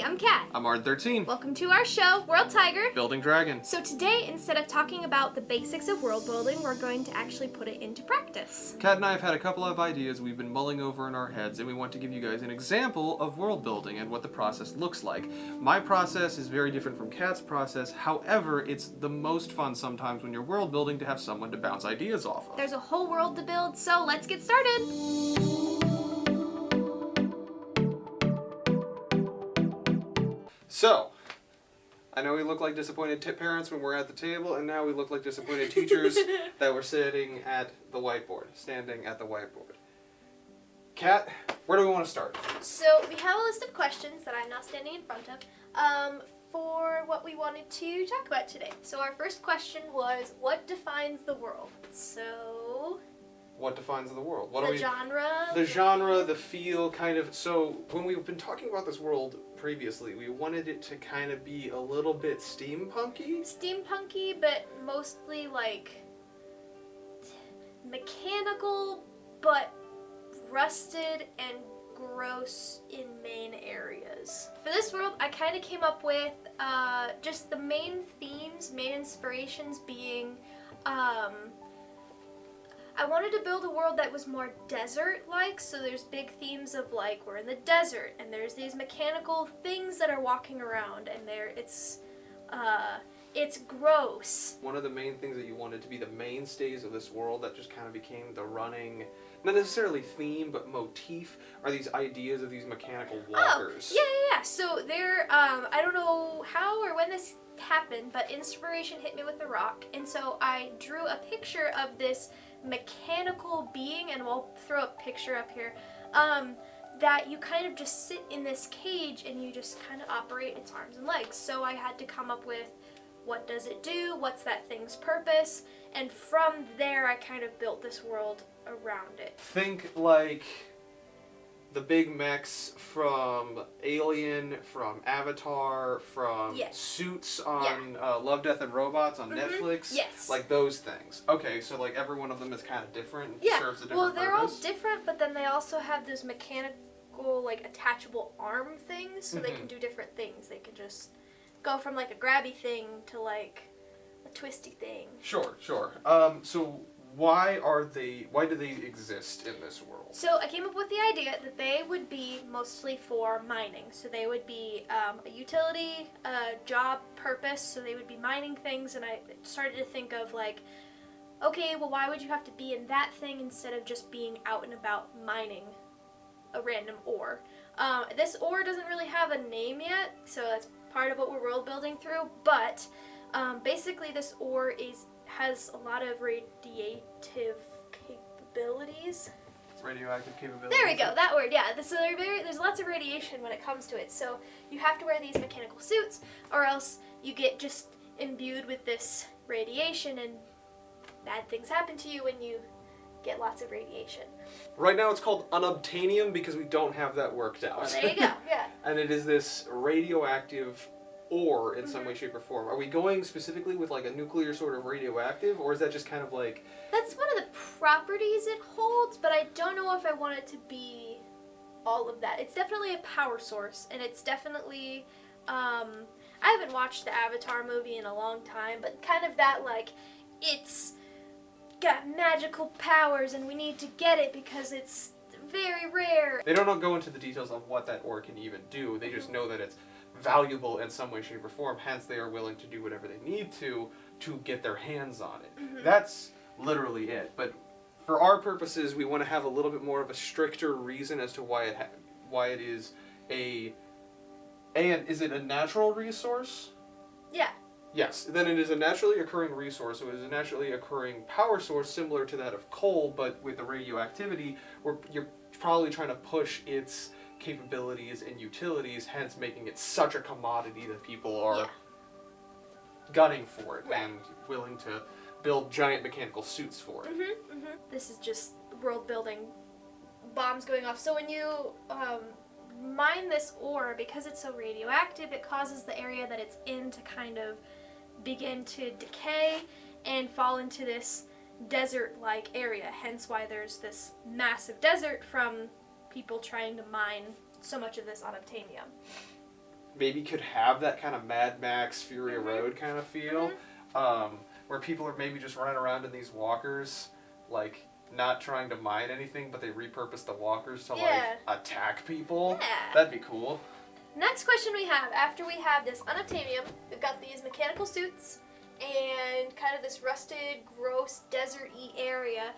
Hi, I'm Kat. I'm Ard13. Welcome to our show, World Tiger. Building Dragon. So today, instead of talking about the basics of world building, we're going to actually put it into practice. Kat and I have had a couple of ideas we've been mulling over in our heads, and we want to give you guys an example of world building and what the process looks like. My process is very different from Kat's process. However, it's the most fun sometimes when you're world building to have someone to bounce ideas off of. There's a whole world to build, so let's get started. So, I know we look like disappointed parents when we're at the table, and now we look like disappointed teachers that were sitting at the whiteboard, standing at the whiteboard. Kat, where do we want to start? So we have a list of questions that I'm now standing in front of for what we wanted to talk about today. So our first question was, what defines the world? So... What defines the world? Genre? The genre, the feel, kind of. So when we've been talking about this world previously, we wanted it to kind of be a little bit steampunky. Steampunky, but mostly like mechanical, but rusted and gross in main areas. For this world, I kind of came up with just the main themes, main inspirations being I wanted to build a world that was more desert-like, so there's big themes of like we're in the desert and there's these mechanical things that are walking around and it's gross. One of the main things that you wanted to be the mainstays of this world that just kind of became the running, not necessarily theme, but motif, are these ideas of these mechanical walkers. Oh, yeah. So there, I don't know how or when this happened, but inspiration hit me with a rock, and so I drew a picture of this mechanical being, and we'll throw a picture up here, that you kind of just sit in this cage and you just kind of operate its arms and legs. So I had to come up with what does it do, what's that thing's purpose, and from there I kind of built this world around it. Think like the big mechs from Alien, from Avatar, from Suits on Love, Death, and Robots on Netflix. Yes. Like those things. Okay, so like every one of them is kind of different. Yeah. Serves a different well, they're purpose. all different, but then they also have those mechanical, like attachable arm things, so they can do different things. They can just go from like a grabby thing to like a twisty thing. Sure. So why do they exist in this world? So I came up with the idea that they would be mostly for mining. So they would be a utility, job purpose, so they would be mining things, and I started to think of like, okay, well why would you have to be in that thing instead of just being out and about mining a random ore? This ore doesn't really have a name yet, so that's part of what we're world building through, but basically this ore has a lot of radiative capabilities. Radioactive capabilities. There we go, that word, yeah. So there's lots of radiation when it comes to it, so you have to wear these mechanical suits or else you get just imbued with this radiation and bad things happen to you when you get lots of radiation. Right now it's called unobtainium because we don't have that worked out. Well, there you go, yeah. And it is this radioactive ore in some way, shape, or form. Are we going specifically with like a nuclear sort of radioactive, or is that just kind of like... That's one of the properties it holds, but I don't know if I want it to be all of that. It's definitely a power source, and it's definitely, I haven't watched the Avatar movie in a long time, but kind of that like, it's got magical powers and we need to get it because it's very rare. They don't go into the details of what that ore can even do. They just know that it's valuable in some way, shape, or form, hence they are willing to do whatever they need to get their hands on it. That's literally it. But for our purposes, we want to have a little bit more of a stricter reason as to why it is and is it a natural resource? Yeah. Yes, then it is a naturally occurring resource, so it is a naturally occurring power source similar to that of coal, but with the radioactivity, where you're probably trying to push its capabilities and utilities, hence making it such a commodity that people are gunning for it and willing to build giant mechanical suits for it. This is just world building, bombs going off. So when you mine this ore, because it's so radioactive, it causes the area that it's in to kind of begin to decay and fall into this desert-like area, hence why there's this massive desert from people trying to mine so much of this unobtainium. maybe could have that kind of Mad Max Fury Road kind of feel, where people are maybe just running around in these walkers, like not trying to mine anything, but they repurpose the walkers to like attack people. Yeah. That'd be cool. Next question we have, after we have this unobtainium, we've got these mechanical suits and kind of this rusted, gross, desert-y area.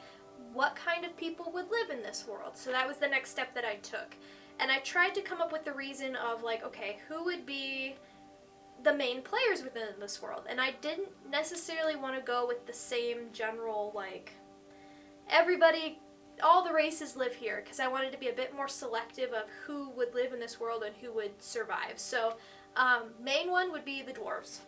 What kind of people would live in this world? So that was the next step that I took. And I tried to come up with the reason of like, okay, who would be the main players within this world? And I didn't necessarily want to go with the same general, like, everybody, all the races live here, because I wanted to be a bit more selective of who would live in this world and who would survive. So, main one would be the dwarves.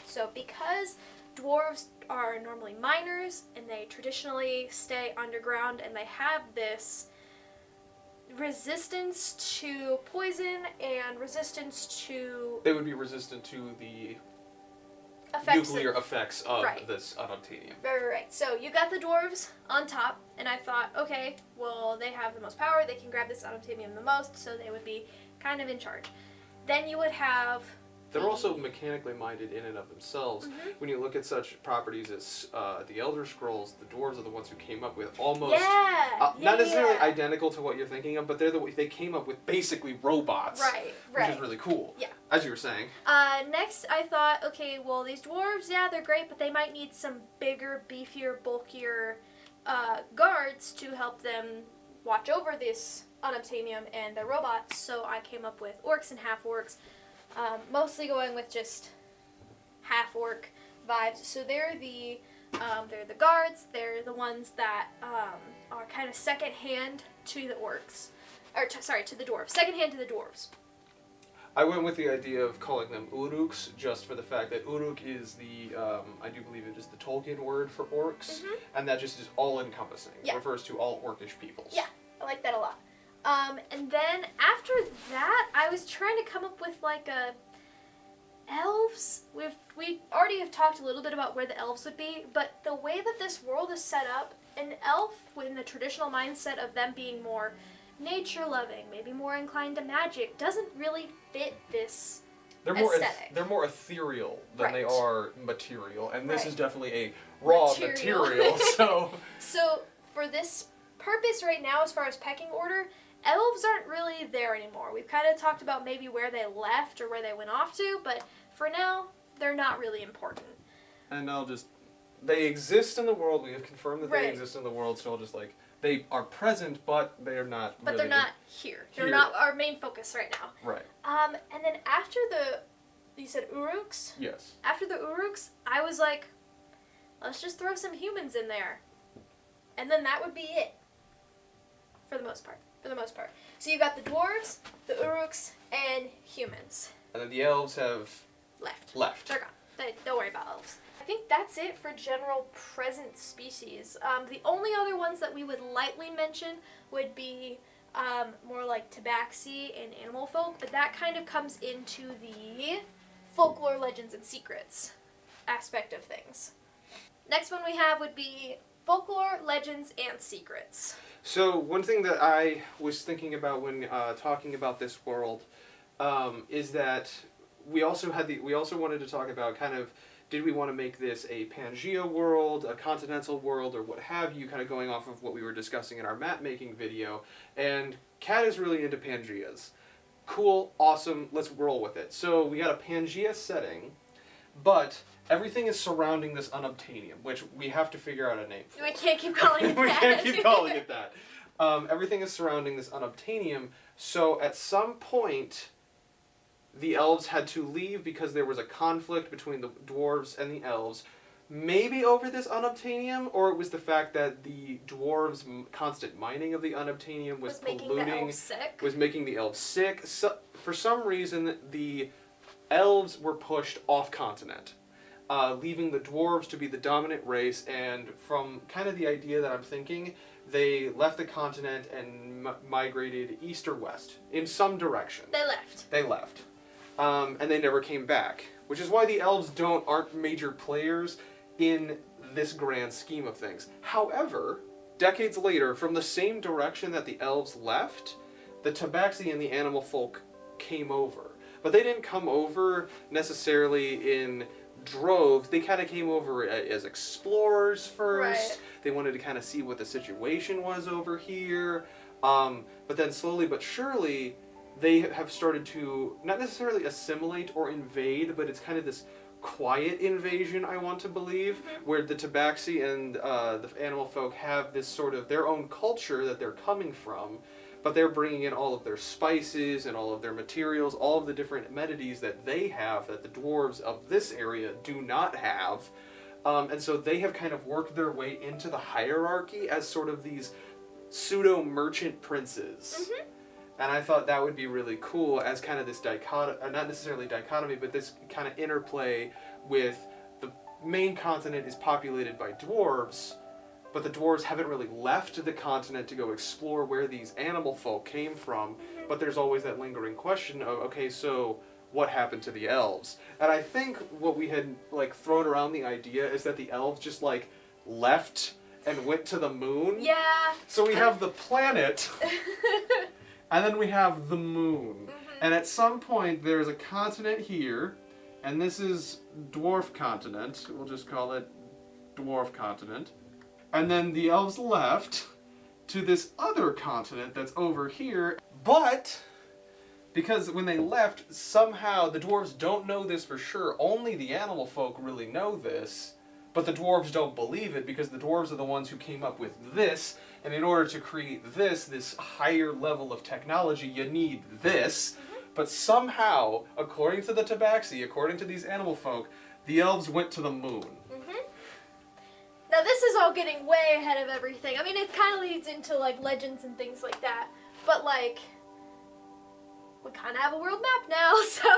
So, because dwarves are normally miners, and they traditionally stay underground, and they have this resistance to poison and resistance to They would be resistant to the effects nuclear effects of Right. this unobtainium. Right. So you got the dwarves on top, and I thought, okay, well, they have the most power, they can grab this unobtainium the most, so they would be kind of in charge. Then you would have... They're also mechanically minded in and of themselves. When you look at such properties as the Elder Scrolls, the dwarves are the ones who came up with almost not necessarily identical to what you're thinking of, but they came up with basically robots, which is really cool. Yeah. As you were saying. Next, I thought, okay, well, these dwarves, yeah, they're great, but they might need some bigger, beefier, bulkier guards to help them watch over this unobtainium and their robots. So I came up with orcs and half-orcs. Mostly going with just half-orc vibes. So they're the guards. They're the ones that are kind of second hand to the orcs, or to the dwarves. Second hand to the dwarves. I went with the idea of calling them Uruks, just for the fact that Uruk is I do believe it is the Tolkien word for orcs, and that just is all-encompassing. It refers to all orcish peoples. Yeah, I like that a lot. And then after that, I was trying to come up with like elves. We already have talked a little bit about where the elves would be, but the way that this world is set up, an elf in the traditional mindset of them being more nature-loving, maybe more inclined to magic, doesn't really fit this aesthetic. They're more ethereal than they are material, and this is definitely a raw material. So for this purpose right now, as far as pecking order, elves aren't really there anymore. We've kind of talked about maybe where they left or where they went off to, but for now, they're not really important. And they exist in the world. We have confirmed that they exist in the world, so I'll just they are present, but they're not. But they're not here. They're not our main focus right now. Right. And then after you said Uruks? Yes. After the Uruks, I was like, let's just throw some humans in there. And then that would be it. For the most part. So you got the dwarves, the Uruks, and humans. And then the elves have left. They're gone. Don't worry about elves. I think that's it for general present species. The only other ones that we would lightly mention would be more like tabaxi and animal folk, but that kind of comes into the folklore, legends, and secrets aspect of things. Next one we have would be folklore, legends, and secrets. So one thing that I was thinking about when talking about this world is that we also wanted to talk about kind of, did we want to make this a Pangea world, a continental world, or what have you, kind of going off of what we were discussing in our map making video. And Kat is really into Pangeas. Cool, awesome, let's roll with it. So we got a Pangea setting, but everything is surrounding this unobtainium, which we have to figure out a name for. We can't keep calling it that. We can't keep calling it that. Everything is surrounding this unobtainium, so at some point, the elves had to leave because there was a conflict between the dwarves and the elves, maybe over this unobtainium, or it was the fact that the dwarves' constant mining of the unobtainium was polluting, was making the elves sick. So, for some reason, the elves were pushed off continent, leaving the dwarves to be the dominant race, and from kind of the idea that I'm thinking, they left the continent and migrated east or west, in some direction. They left. And they never came back, which is why the elves aren't major players in this grand scheme of things. However, decades later, from the same direction that the elves left, the tabaxi and the animal folk came over. but they didn't come over necessarily in droves. They kind of came over as explorers first. Right. They wanted to kind of see what the situation was over here. But then slowly but surely, they have started to not necessarily assimilate or invade, but it's kind of this quiet invasion, I want to believe, where the Tabaxi and the animal folk have this sort of their own culture that they're coming from, but they're bringing in all of their spices and all of their materials, all of the different amenities that they have that the dwarves of this area do not have. And so they have kind of worked their way into the hierarchy as sort of these pseudo-merchant princes. And I thought that would be really cool as kind of this dichotomy, not necessarily dichotomy, but this kind of interplay with the main continent is populated by dwarves, but the dwarves haven't really left the continent to go explore where these animal folk came from, but there's always that lingering question of, okay, so what happened to the elves? And I think what we had like thrown around the idea is that the elves just like left and went to the moon. Yeah. So we have the planet, and then we have the moon. And at some point there's a continent here, and this is dwarf continent. We'll just call it dwarf continent. And then the elves left to this other continent that's over here. But because when they left, somehow the dwarves don't know this for sure. Only the animal folk really know this. But the dwarves don't believe it because the dwarves are the ones who came up with this. And in order to create this higher level of technology, you need this. But somehow, according to the Tabaxi, according to these animal folk, the elves went to the moon. Now this is all getting way ahead of everything. I mean, it kind of leads into like legends and things like that. But like, we kind of have a world map now, so.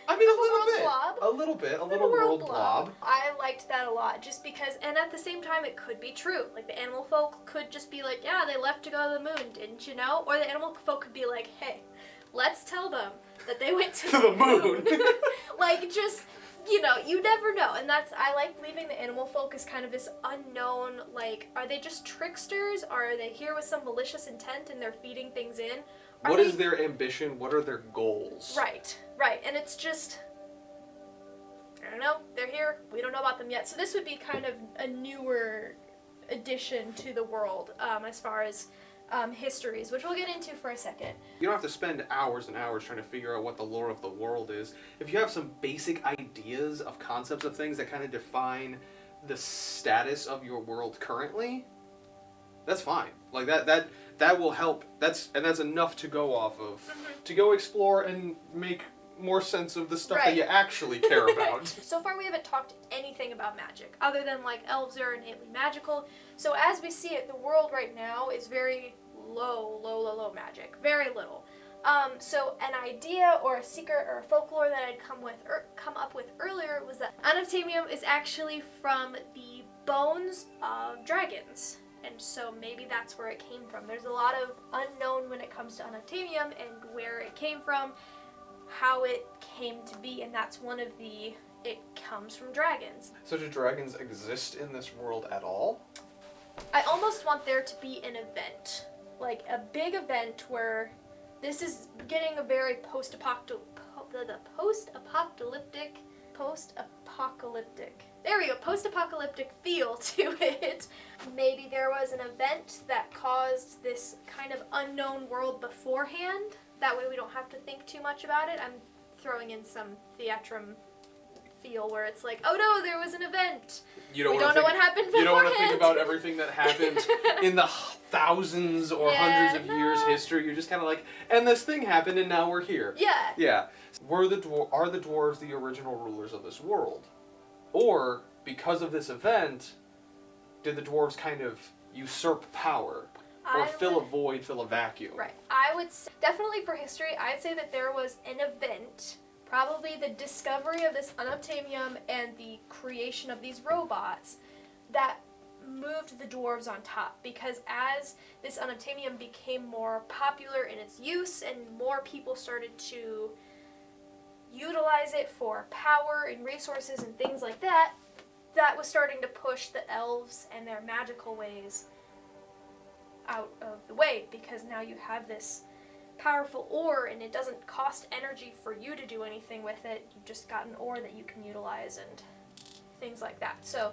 I mean, a a little world blob. I liked that a lot, just because, and at the same time, it could be true. Like the animal folk could just be like, yeah, they left to go to the moon, didn't you know? Or the animal folk could be like, hey, let's tell them that they went to the moon. Like, just, you know, you never know. And that's, I like leaving the animal folk as kind of this unknown, like, are they just tricksters? Or are they here with some malicious intent and they're feeding things in? What is their ambition? What are their goals? Right. And it's just, I don't know, they're here. We don't know about them yet. So this would be kind of a newer addition to the world as far as histories, which we'll get into for a second. You don't have to spend hours and hours trying to figure out what the lore of the world is. If you have some basic ideas of concepts of things that kind of define the status of your world currently, that's fine. Like that will help. That's enough to go off of, to go explore and make more sense of the stuff that you actually care about. So far we haven't talked anything about magic, other than like elves are innately magical. So as we see it, the world right now is very low magic. Very little. So an idea or a secret or a folklore that I'd come up with earlier was that unobtainium is actually from the bones of dragons. And so maybe that's where it came from. There's a lot of unknown when it comes to unobtainium and where it came from, how it came to be, and that's one of the, it comes from dragons. So do dragons exist in this world at all? I almost want there to be an event, like a big event where this is getting a very post-apocalyptic, there we go, post-apocalyptic feel to it. Maybe there was an event that caused this kind of unknown world beforehand. That way we don't have to think too much about it. I'm throwing in some theatrum feel where it's like, oh no, there was an event. We don't know what happened beforehand. You don't want to think about everything that happened in the thousands or hundreds of years history. You're just kind of like, and this thing happened and now we're here. Yeah. Are the dwarves the original rulers of this world? Or, because of this event, did the dwarves kind of usurp power? Or fill a vacuum? Right. I would say, definitely for history, I'd say that there was an event, probably the discovery of this unobtainium and the creation of these robots, that moved the dwarves on top. Because as this unobtainium became more popular in its use and more people started to utilize it for power and resources and things like that, that was starting to push the elves and their magical ways out of the way, because now you have this powerful ore, and it doesn't cost energy for you to do anything with it. You've just got an ore that you can utilize and things like that. So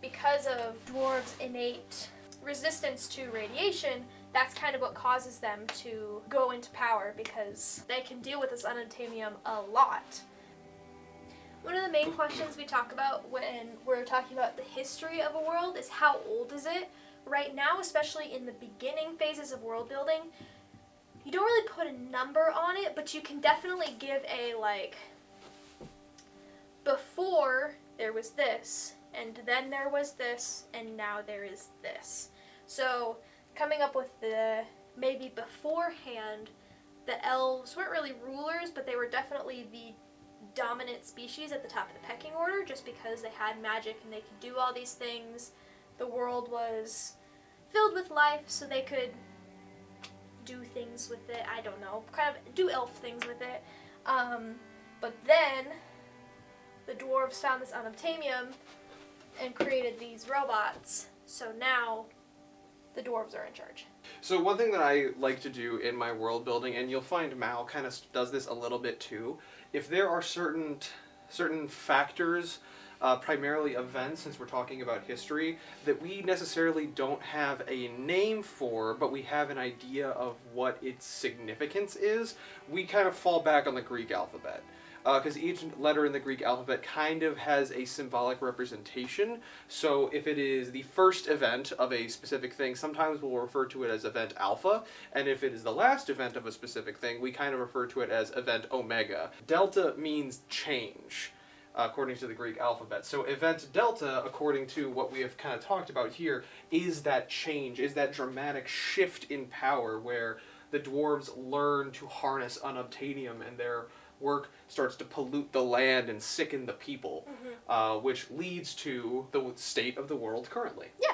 because of dwarves' innate resistance to radiation, that's kind of what causes them to go into power, because they can deal with this unobtainium a lot. One of the main questions we talk about when we're talking about the history of a world is how old is it? Right now, especially in the beginning phases of world building, you don't really put a number on it, but you can definitely give a, like, before there was this, and then there was this, and now there is this. So coming up with the maybe beforehand, the elves weren't really rulers, but they were definitely the dominant species at the top of the pecking order, just because they had magic and they could do all these things. The world was filled with life, so they could do things with it. I don't know, kind of do elf things with it. But then the dwarves found this unobtainium and created these robots. So now the dwarves are in charge. So one thing that I like to do in my world building, and you'll find Mal kind of does this a little bit too, if there are certain factors, primarily events, since we're talking about history, that we necessarily don't have a name for, but we have an idea of what its significance is, we kind of fall back on the Greek alphabet. Because each letter in the Greek alphabet kind of has a symbolic representation. So if it is the first event of a specific thing, sometimes we'll refer to it as event alpha. And if it is the last event of a specific thing, we kind of refer to it as event omega. Delta means change, according to the Greek alphabet. So event delta, according to what we have kind of talked about here, is that change, is that dramatic shift in power where the dwarves learn to harness unobtainium and their work starts to pollute the land and sicken the people, which leads to the state of the world currently. Yeah.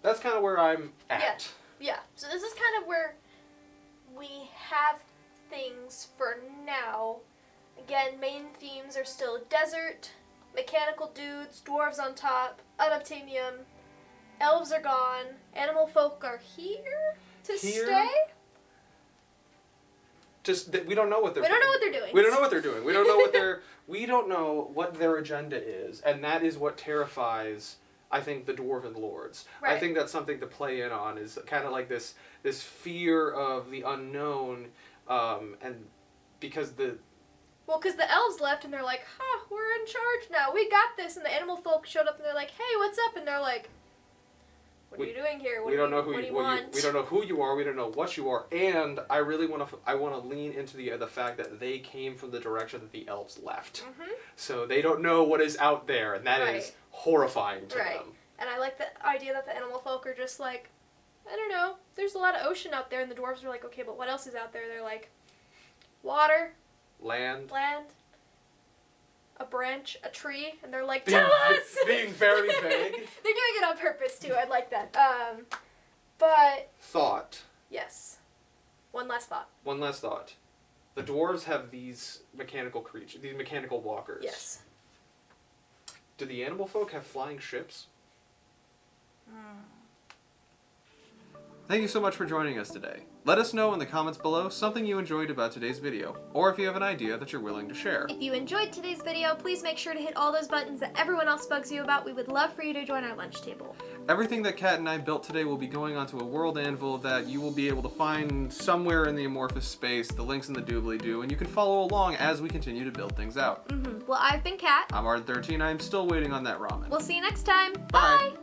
That's kind of where I'm at. Yeah. So this is kind of where we have things for now. Again, main themes are still desert, mechanical dudes, dwarves on top, unobtainium, elves are gone, animal folk are here to stay. Just we don't know what they're. We don't know what they're doing. We don't know what they're doing. We don't know what their. We don't know what their agenda is, and that is what terrifies, I think, the dwarven lords. Right. I think that's something to play in on. Is kind of like this fear of the unknown, and because the. Well, because the elves left and they're like, "Huh, we're in charge now. We got this." And the animal folk showed up and they're like, "Hey, what's up?" And they're like, "What are you doing here? We don't know who what do you you want?" We don't know who you are. We don't know what you are. And I really want to lean into the fact that they came from the direction that the elves left. So they don't know what is out there, and that is horrifying to them. And I like the idea that the animal folk are just like, I don't know. There's a lot of ocean out there, and the dwarves are like, okay, but what else is out there? They're like, water, land, a branch, a tree, and they're like, tell us! Being very vague. They're doing it on purpose, too. I like that. But... Thought. Yes. One last thought. One last thought. The dwarves have these mechanical creatures, these mechanical walkers. Yes. Do the animal folk have flying ships? Thank you so much for joining us today. Let us know in the comments below something you enjoyed about today's video, or if you have an idea that you're willing to share. If you enjoyed today's video, please make sure to hit all those buttons that everyone else bugs you about. We would love for you to join our lunch table. Everything that Kat and I built today will be going onto a world anvil that you will be able to find somewhere in the amorphous space, the links in the doobly-doo, and you can follow along as we continue to build things out. Well, I've been Kat. I'm Arden13. I'm still waiting on that ramen. We'll see you next time. Bye. Bye.